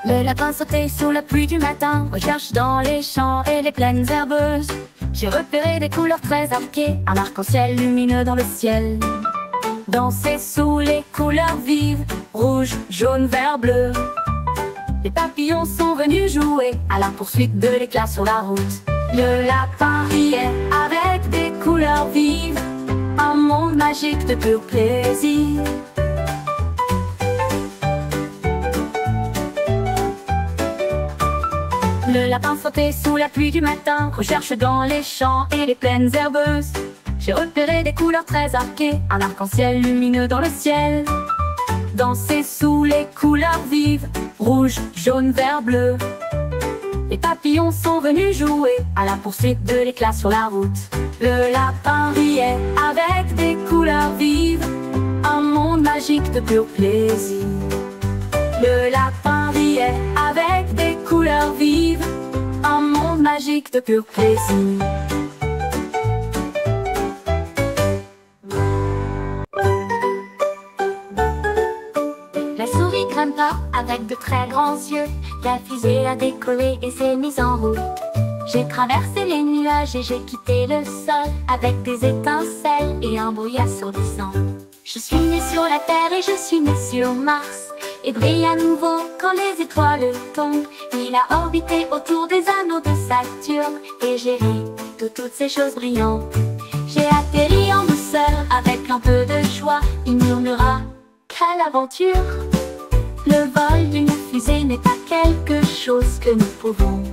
Le lapin sautait sous la pluie du matin, recherche dans les champs et les plaines herbeuses. J'ai repéré des couleurs très arquées, un arc-en-ciel lumineux dans le ciel. Danser sous les couleurs vives, rouge, jaune, vert, bleu. Les papillons sont venus jouer à la poursuite de l'éclat sur la route. Le lapin riait avec des couleurs vives, un monde magique de pur plaisir. Le lapin sautait sous la pluie du matin, recherche dans les champs et les plaines herbeuses. J'ai repéré des couleurs très arquées, un arc-en-ciel lumineux dans le ciel. Danser sous les couleurs vives, rouge, jaune, vert, bleu. Les papillons sont venus jouer à la poursuite de l'éclat sur la route. Le lapin riait avec des couleurs vives, un monde magique de pur plaisir. Le lapin riait avec des couleurs vives, un monde magique de pur plaisir. La souris grimpa avec de très grands yeux, la fusée a décollé et s'est mise en route. J'ai traversé les nuages et j'ai quitté le sol, avec des étincelles et un bruit assourdissant. Je suis né sur la Terre et je suis né sur Mars, et brille à nouveau quand les étoiles tombent. Il a orbité autour des anneaux de Saturne, et j'ai ri de toutes ces choses brillantes. J'ai atterri en douceur avec un peu de joie, il murmura: quelle aventure! Le vol d'une fusée n'est pas quelque chose que nous pouvons.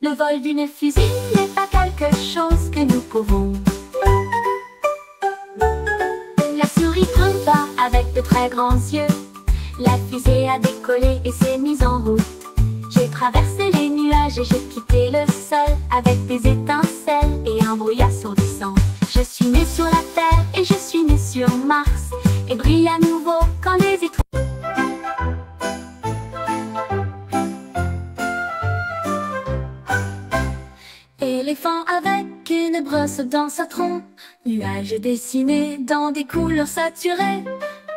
Le vol d'une fusée n'est pas quelque chose que nous pouvons. La souris grimpa avec de très grands yeux, la fusée a décollé et s'est mise en route. J'ai traversé les nuages et j'ai quitté le sol, avec des étincelles et un bruit assourdissant. Je suis né sur la Terre et je suis né sur Mars, et brille à nouveau quand les étoiles... Éléphant avec une brosse dans sa trompe, nuage dessiné dans des couleurs saturées.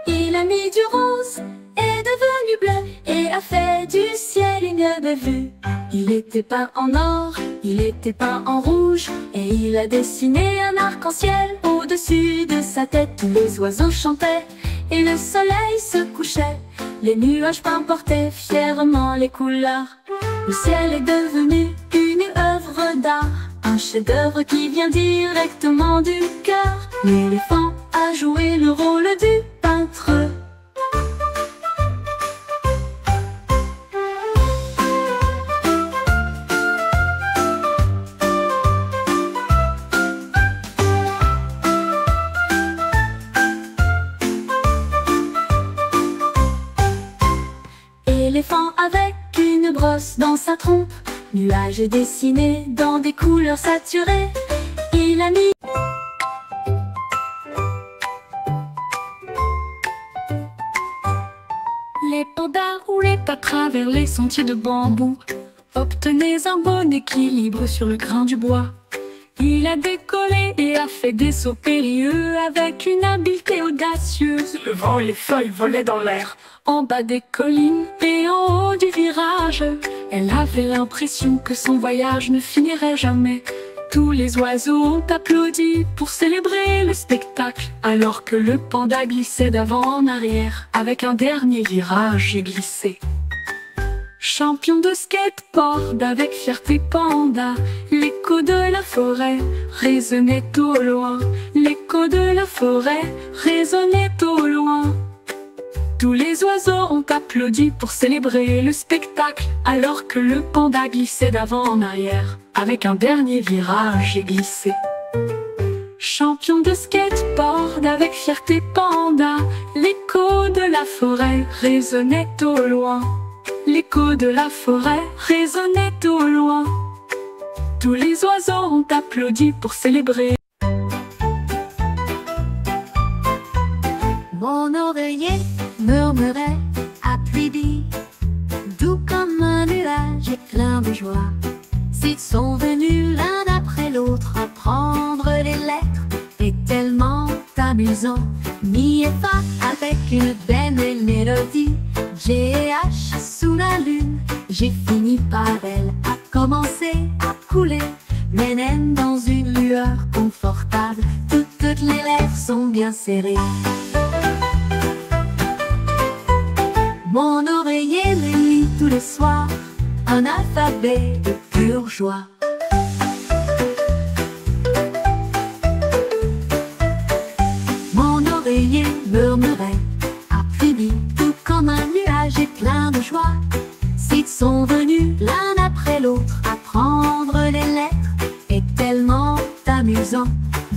Il a mis du rose, est devenu bleu, et a fait du ciel une belle vue. Il était peint en or, il était peint en rouge, et il a dessiné un arc-en-ciel au-dessus de sa tête. Tous les oiseaux chantaient, et le soleil se couchait. Les nuages peints portaient fièrement les couleurs. Le ciel est devenu une œuvre d'art, un chef-d'œuvre qui vient directement du cœur. L'éléphant a joué le rôle du peintre. Éléphant avec une brosse dans sa trompe, nuage dessiné dans des couleurs saturées. Il a mis... Les pandas roulaient à travers les sentiers de bambou, obtenaient un bon équilibre sur le grain du bois. Il a décollé et a fait des sauts périlleux avec une habileté audacieuse. Le vent et les feuilles volaient dans l'air, en bas des collines et en haut du virage. Elle avait l'impression que son voyage ne finirait jamais. Tous les oiseaux ont applaudi pour célébrer le spectacle, alors que le panda glissait d'avant en arrière. Avec un dernier virage, j'ai glissé. Champion de skateboard avec fierté panda, l'écho de la forêt résonnait au loin. L'écho de la forêt résonnait au loin. Tous les oiseaux ont applaudi pour célébrer le spectacle, alors que le panda glissait d'avant en arrière. Avec un dernier virage, j'ai glissé. Champion de skateboard avec fierté panda, l'écho de la forêt résonnait au loin. L'écho de la forêt résonnait au loin. Tous les oiseaux ont applaudi pour célébrer. Mon oreiller murmurait à pluie, doux comme un nuage et plein de joie. S'ils sont venus l'un après l'autre apprendre les lettres, et tellement amusant. Mi et fa avec une belle mélodie. G et H sous la lune, j'ai fini par elle, a commencé à couler. Mais N dans une lueur confortable, toutes les lèvres sont bien serrées. Mon oreiller me lit tous les soirs un alphabet de pure joie. Mon oreiller murmurait après-midi, tout comme un nuage et plein de joie. S'ils sont venus l'un après l'autre apprendre les lettres est tellement amusant.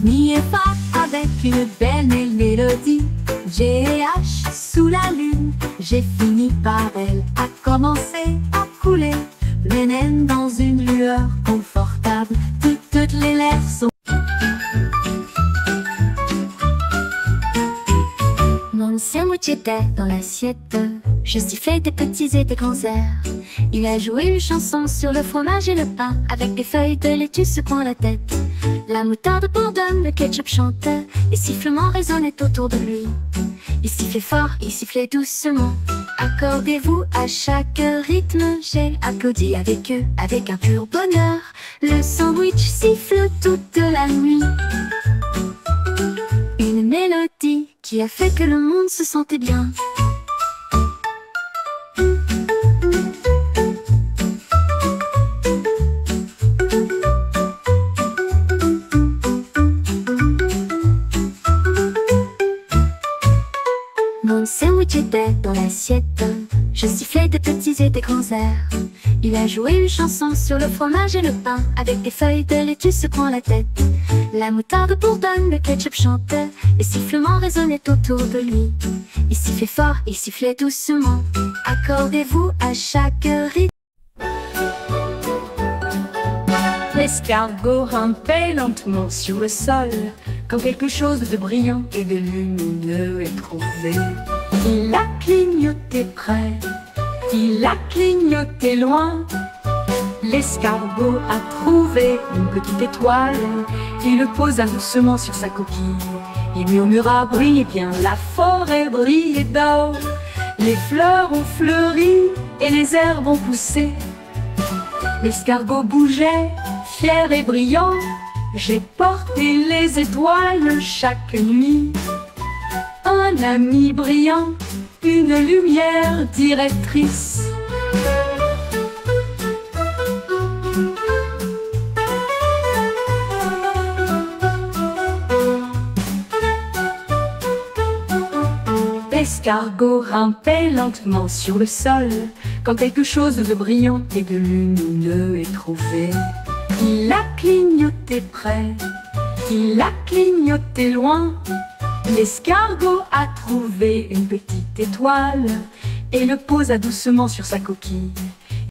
Mi et fa avec une belle mélodie. G et H sous la lune, j'ai fini par elle, a commencé à couler. N dans une lueur confortable, toutes les lèvres sont. Mon sandwich était dans l'assiette, je sifflais des petits et des grands airs. Il a joué une chanson sur le fromage et le pain, avec des feuilles de laitue secouant la tête. La moutarde bourdonne, le ketchup chantait, les sifflements résonnaient autour de lui. Il sifflait fort, il sifflait doucement. Accordez-vous à chaque rythme, j'ai applaudi avec eux, avec un pur bonheur. Le sandwich siffle toute la nuit. Une mélodie qui a fait que le monde se sentait bien. Mon sandwich était dans l'assiette, je sifflais des petits et des grands airs. Il a joué une chanson sur le fromage et le pain, avec des feuilles de laitue secouant la tête. La moutarde bourdonne, le ketchup chantait, les sifflements résonnaient autour de lui. Il sifflait fort, il sifflait doucement. Accordez-vous à chaque rythme. L'escargot rampait lentement sur le sol, quand quelque chose de brillant et de lumineux est trouvé. Il a clignoté près, il a clignoté loin. L'escargot a trouvé une petite étoile, il le posa doucement sur sa coquille. Il murmura: brille bien, la forêt brille d'or. Les fleurs ont fleuri et les herbes ont poussé. L'escargot bougeait, fier et brillant. J'ai porté les étoiles chaque nuit. Un ami brillant, une lumière directrice. L'escargot rampait lentement sur le sol, quand quelque chose de brillant et de lumineux est trouvé. Il a clignoté près, il a clignoté loin. L'escargot a trouvé une petite étoile et le posa doucement sur sa coquille.